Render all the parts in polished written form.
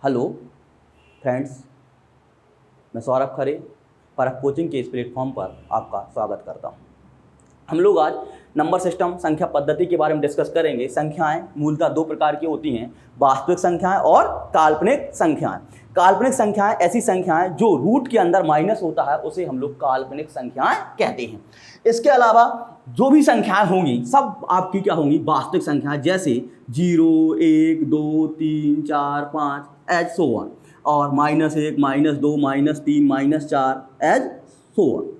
Hello friends, मैं सौरभ खरे परख coaching के इस प्लेटफॉर्म पर आपका स्वागत करता हूं। हम लोग आज नंबर सिस्टम संख्या पद्धति के बारे में डिस्कस करेंगे। संख्याएं मूलतः दो प्रकार की होती हैं, वास्तविक संख्याएं और काल्पनिक संख्याएं। काल्पनिक संख्याएं ऐसी संख्याएं जो रूट के अंदर माइनस होता है, उसे हम लोग काल्पनिक संख्याएं कहते हैं। इसके अलावा जो भी संख्याएं होंगी सब आपकी क्या होंगी, वास्तविक संख्याएं, जैसे 0, 1, 2, 3, 4, 5 एज सो ऑन, और -1, -2, -3, -4 एज सो ऑन।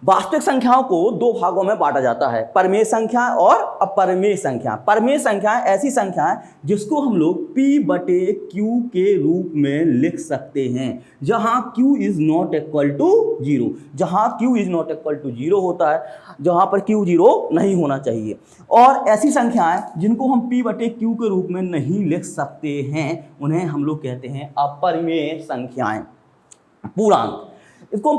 वास्तविक संख्याओं को दो भागों में बांटा जाता है, परमेय संख्याएं और अपरमेय संख्याएं। परमेय संख्याएं ऐसी संख्याएं जिसको हम लोग P/Q के रूप में लिख सकते हैं, जहां Q is not equal to 0। जहां Q is not equal to 0 होता है, जहां पर Q 0 नहीं होना चाहिए। और ऐसी संख्याएं जिनको हम P/Q के रूप में नहीं लिख सकते हैं, उन्हें हम लोग कहते हैं अपरिमेय संख्याएं। पूर्णांक, इसको हम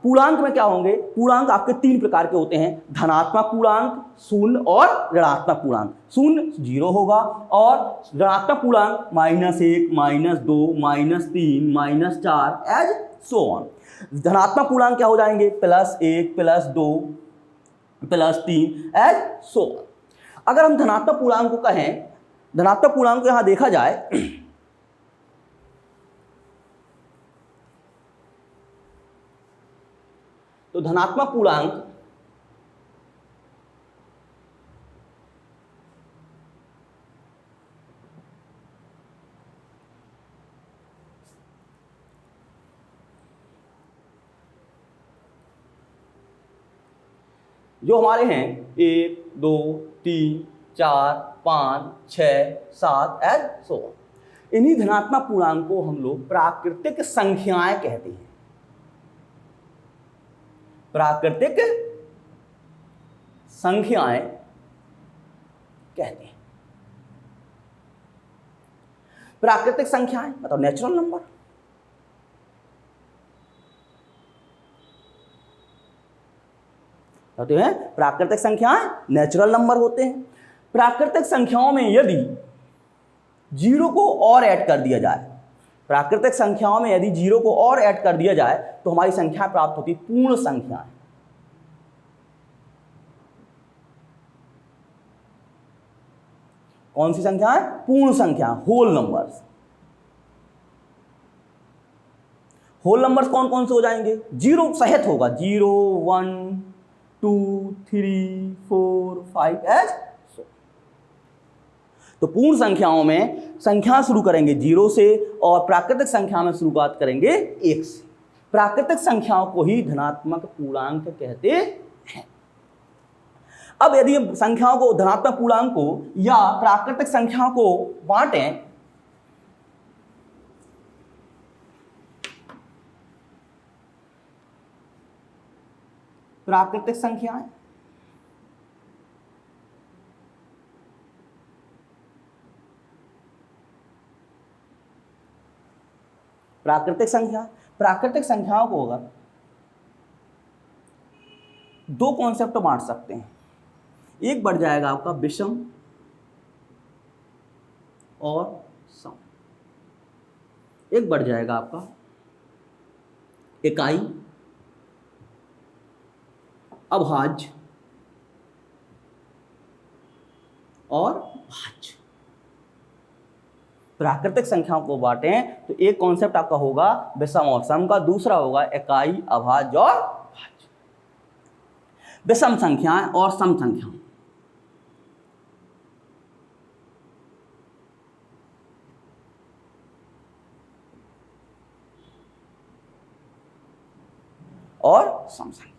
पूर्णांक में क्या होंगे, पूर्णांक आपके तीन प्रकार के होते हैं, धनात्मक पूर्णांक, शून्य और ऋणात्मक पूर्णांक। शून्य 0 होगा और ऋणात्मक पूर्णांक -1, -2, -3, -4 एज सो ऑन। धनात्मक पूर्णांक क्या हो जाएंगे, +1, +2, +3 एज सो ऑन। अगर हम धनात्मक पूर्णांक को कहें, धनात्मक पूर्णांक को यहां देखा जाए तो धनात्मक पूर्णांक जो हमारे हैं 1, 2, 3, 4, 5, 6, 7 एज सो ऑन। इन्हीं धनात्मक पूर्णांक को हम लोग प्राकृतिक संख्याएं कहते हैं। प्राकृतिक संख्याएं कहते हैं। प्राकृतिक संख्याएं मतलब नेचुरल नंबर। होते हैं प्राकृतिक संख्याएं नेचुरल नंबर होते हैं। प्राकृतिक संख्याओं में यदि 0 को और ऐड कर दिया जाए, प्राकृतिक संख्याओं में यदि 0 को और ऐड कर दिया जाए तो हमारी संख्या प्राप्त होती पूर्ण संख्याएं। कौन सी संख्याएं, पूर्ण संख्या, होल नंबर्स। होल नंबर्स कौन कौन से हो जाएंगे, 0 सहित होगा, 0, 1, 2, 3, 4, 5 एज सो। तो पूर्ण संख्याओं में संख्या शुरू करेंगे 0 से और प्राकृतिक संख्या में शुरुआत करेंगे 1 से। प्राकृतिक संख्याओं को ही धनात्मक पूर्णांक कहते हैं। अब यदि हम संख्याओं को, धनात्मक पूर्णांक को या प्राकृतिक संख्याओं को बांटें, प्राकृतिक संख्याएं प्राकृतिक संख्याओं को अगर दो कॉन्सेप्ट बांट सकते हैं। एक बढ़ जाएगा आपका विषम और सम, एक बढ़ जाएगा आपका इकाई, अभाज्य और भाज्य। प्राकृतिक संख्याओं को बांटें तो एक कॉन्सेप्ट आपका होगा विषम और सम का, दूसरा होगा इकाई, अभाज्य और भाज्य। विषम संख्याएं और सम संख्याएं, और सम संख्या।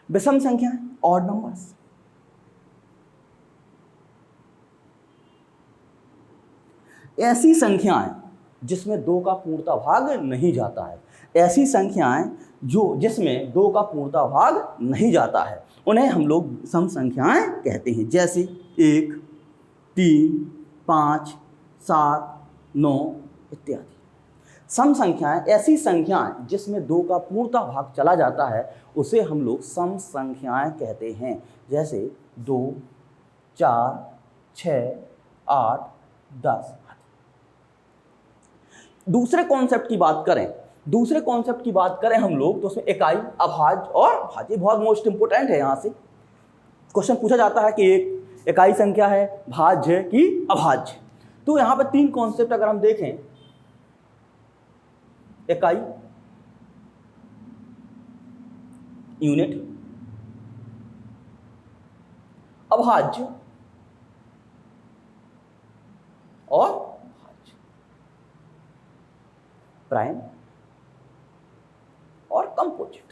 विषम संख्याएं ऑड नंबर्स, ऐसी संख्याएं जिसमें 2 का पूर्णतः भाग नहीं जाता है। ऐसी संख्याएं जो जिसमें 2 का पूर्णतः भाग नहीं जाता है, उन्हें हम लोग सम संख्याएं कहते हैं, जैसे 1, 3, 5, 7, 9 इत्यादि। सम संख्याएं ऐसी संख्याएं जिसमें 2 का पूर्णतः भाग चला जाता है, उसे हम लोग सम संख्याएं कहते हैं, जैसे 2, 4, 6, 8, 10। दूसरे कॉन्सेप्ट की बात करें हम लोग तो उसमें इकाई, अभाज्य और भाज्य बहुत मोस्ट इंपोर्टेंट है। यहां से क्वेश्चन पूछा जाता है कि एक इकाई संख्या है भाज्य की अभाज्य। तो यहां पे 3 कॉन्सेप्ट अगर हम देखें, इकाई, यूनिट, अभाज्य और भाज्य, प्राइम और कंपोजिट।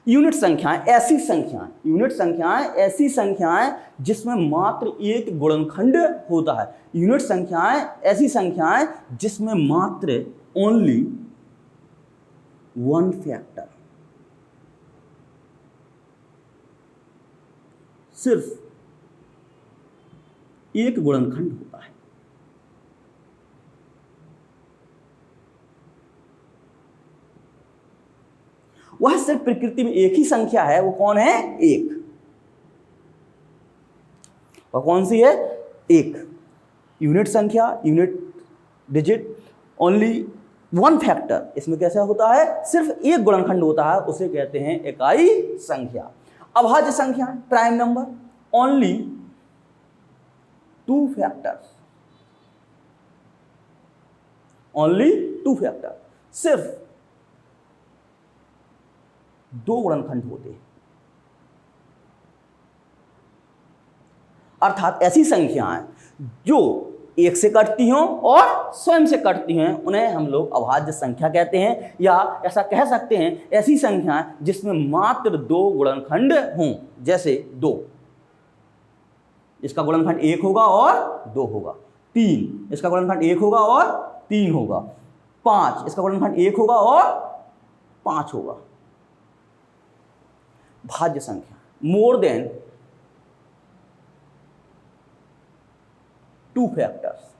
यूनिट संख्याएं ऐसी संख्याएं जिसमें मात्र एक गुणनखंड होता है। यूनिट संख्याएं ऐसी संख्याएं जिसमें मात्र ओनली वन फैक्टर, सिर्फ एक गुणनखंड होता है। वह सिर्फ प्रकृति में एक ही संख्या है, वो कौन है? एक। वह कौन सी है? एक। यूनिट संख्या, unit digit, only one factor, इसमें कैसा होता है? सिर्फ एक गुणनखंड होता है, उसे कहते हैं इकाई संख्या। अभाज्य संख्या, prime number, only two factors, only two factor, सिर्फ दो गुणनखंड होते हैं। अर्थात ऐसी संख्याएं जो एक से कटती हों और स्वयं से कटती हैं, उन्हें हम लोग अभाज्य संख्या कहते हैं। या ऐसा कह सकते हैं ऐसी संख्याएं जिसमें मात्र दो गुणनखंड हों, जैसे 2, इसका गुणनखंड 1 होगा और 2 होगा। 3, इसका गुणनखंड 1 होगा और 3 होगा। 5, इसका गुणनखंड 1 होगा और 5 होगा। भाज्य संख्या, मोर देन 2 फैक्टर्स,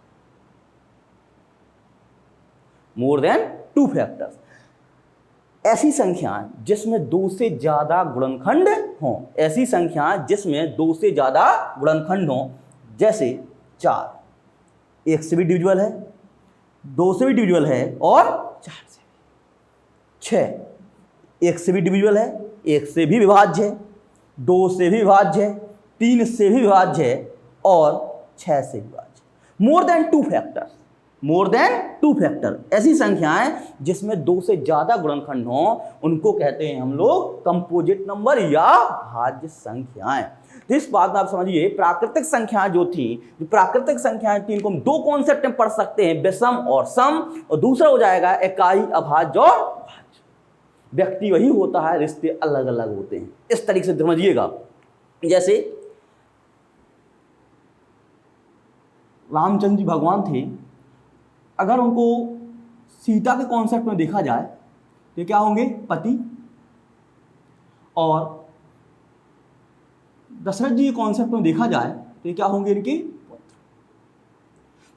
मोर देन 2 फैक्टर्स, ऐसी संख्याएं जिसमें 2 से ज्यादा गुणनखंड हों, ऐसी संख्याएं जिसमें 2 से ज्यादा गुणनखंड हों, जैसे 4, 1 से भी डिविजिबल है, 2 से भी डिविजिबल है और 4 से भी। 6, 1 से भी डिविजिबल है, 1 से भी विभाज्य है, 2 से भी विभाज्य है, 3 से भी विभाज्य है और 6 से विभाज्य। More than 2 factor, more than 2 factor, ऐसी संख्याएं जिसमें 2 से ज्यादा गुणनखंड हों, उनको कहते हैं हम लोग कंपोजिट नंबर या भाज्य संख्याएं। तो इस बात में आप समझिए, प्राकृतिक संख्याएं जो थी, प्राकृतिक संख्याएं थी, इनको हम 2 कॉन्सेप्ट में पढ़ सकते हैं, विषम और सम, और दूसरा हो जाएगा इकाई, अभाज्य और भाज्य। व्यक्ति वही होता है, रिश्ते अलग अलग होते हैं। इस तरीके से समझिएगा। जैसे रामचंद्र जी भगवान थे, अगर उनको सीता के कॉन्सेप्ट में देखा जाए तो क्या होंगे? पति। और दशरथ जी के कॉन्सेप्ट में देखा जाए तो क्या होंगे? इनके पुत्र।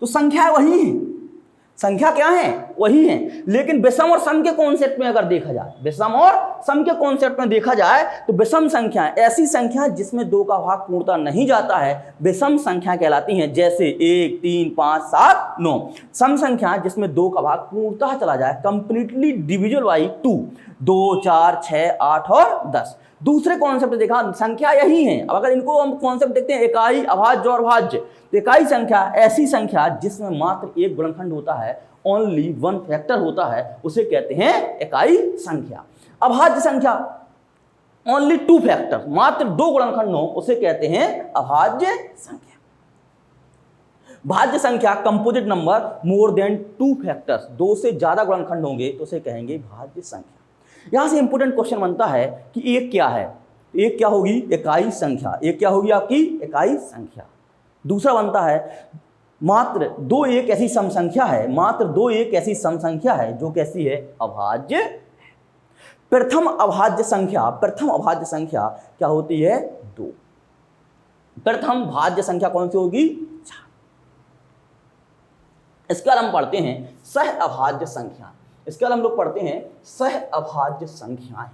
तो संख्या वही है, संख्या क्या है? वही है। लेकिन विषम और सम के कॉन्सेप्ट में अगर देखा जाए, विषम और सम के कॉन्सेप्ट में देखा जाए तो विषम संख्याएं ऐसी संख्या जिसमें 2 का भाग पूर्णतः नहीं जाता है, विषम संख्या कहलाती हैं। जैसे 1, 3, 5, 7, 9। सम संख्या जिसमें 2 का भाग पूर्णतः चला जाए, कंप्लीटली डिविजिबल बाई 2, 2, 4, 6, 8 और 10। दूसरे कॉन्सेप्ट देखा, संख्या यही है। अब अगर इनको हम कॉन्सेप्ट देखते हैं, इकाई, अभाज्य और भाज्य, तो इकाई संख्या ऐसी संख्या जिसमें मात्र एक गुणनखंड होता है, ओनली वन फैक्टर होता है, उसे कहते हैं इकाई संख्या। अभाज्य संख्या ओनली 2 फैक्टर, मात्र 2 गुणनखंड हो, उसे कहते हैं अभाज्य संख्या। भाज्य संख्या कंपोजिट नंबर मोर देन 2 फैक्टर्स, 2 से ज्यादा गुणनखंड होंगे तो उसे कहेंगे भाज्य संख्या। यहां से इंपोर्टेंट क्वेश्चन बनता है कि एक क्या है? एक क्या होगी? इकाई संख्या। एक क्या होगी आपकी? इकाई संख्या। दूसरा बनता है मात्र 2 एक ऐसी सम संख्या है, मात्र 2 एक ऐसी सम संख्या है जो कैसी है? अभाज्य। प्रथम अभाज्य संख्या क्या होती है? 2। प्रथम भाज्य संख्या कौन सी होगी? 4। इसके बाद हम पढ़ते हैं सह अभाज्य संख्या। इसके बाद हम लोग पढ़ते हैं सह अभाज्य संख्याएं।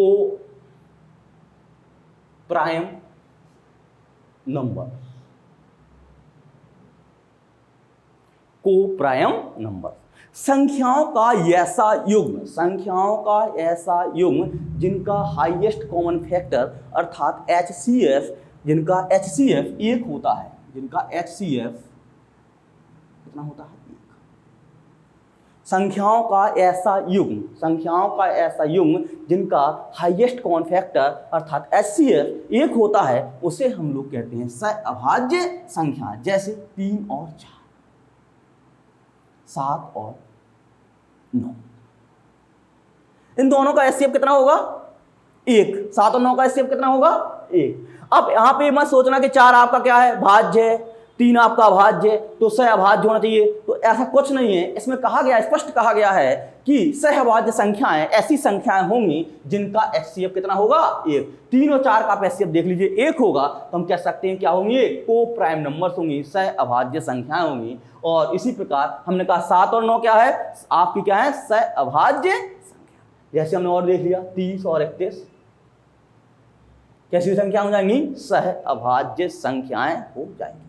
को प्राइम नंबर, को प्राइम नंबर, संख्याओं का ऐसा युग्म, संख्याओं का ऐसा युग्म जिनका हाईएस्ट कॉमन फैक्टर अर्थात HCF, जिनका HCF 1 होता है, जिनका HCF कितना होता है, 1। संख्याओं का ऐसा युग्म, संख्याओं का ऐसा युग्म जिनका हाईएस्ट कॉमन फैक्टर अर्थात HCF 1 होता है, उसे हम लोग कहते हैं सहअभाज्य संख्या। जैसे 3 और 4, 7 और 9, इन दोनों का HCF कितना होगा, 1। 7 और 9 का HCF कितना होगा, 1। अब यहां पे मत सोचना कि 4 आपका क्या है, भाज्य है, 3 आपका अभाज्य, तो सहअभाज्य होना चाहिए, तो ऐसा कुछ नहीं है। इसमें कहा गया, स्पष्ट कहा गया है कि सहअभाज्य संख्याएं ऐसी संख्याएं होंगी जिनका HCF कितना होगा, 1। 3 और 4 का आप HCF देख लीजिए 1 होगा, तो हम कह सकते हैं क्या होंगे, को प्राइम नंबर्स होंगी, सहअभाज्य संख्याएं होंगी। और इसी प्रकार हमने कहा 7 और 9 क्या है, आपकी क्या है, सहअभाज्य संख्या। जैसे हमने और देख लिया 30 और 31 कैसी संख्या हो जाएंगी, सहअभाज्य संख्याएं हो जाएंगी।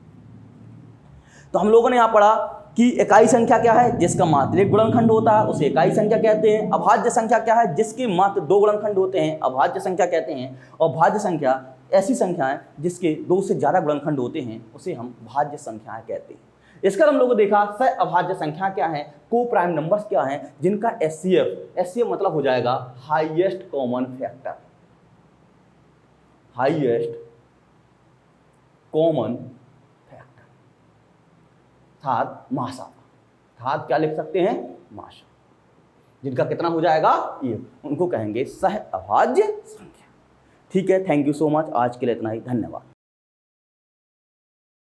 तो हम लोगों ने यहां पढ़ा कि इकाई संख्या क्या है, जिसका मात्र 1 गुणनखंड होता है उसे इकाई संख्या कहते हैं। अभाज्य संख्या क्या है, जिसके मात्र 2 गुणनखंड होते हैं, अभाज्य संख्या कहते हैं। और भाज्य संख्या ऐसी संख्याएं जिसके 2 से ज़्यादा गुणनखंड होते हैं, उसे हम भाज्य संख्याएं कहते हैं। इसका हम लोगों को देखा सहअभाज्य संख्या क्या है, को प्राइम नंबर्स क्या हैं, जिनका HCF मतलब हो जाएगा highest common factor, highest common factor, अर्थात मासा, अर्थात क्या लिख सकते हैं, मासा, जिनका कितना हो जाएगा, ये उनको कहेंगे सहअभाज्य संख्या। ठीक है, थैंक यू सो मच, आज के लिए इतना ही, धन्यवाद।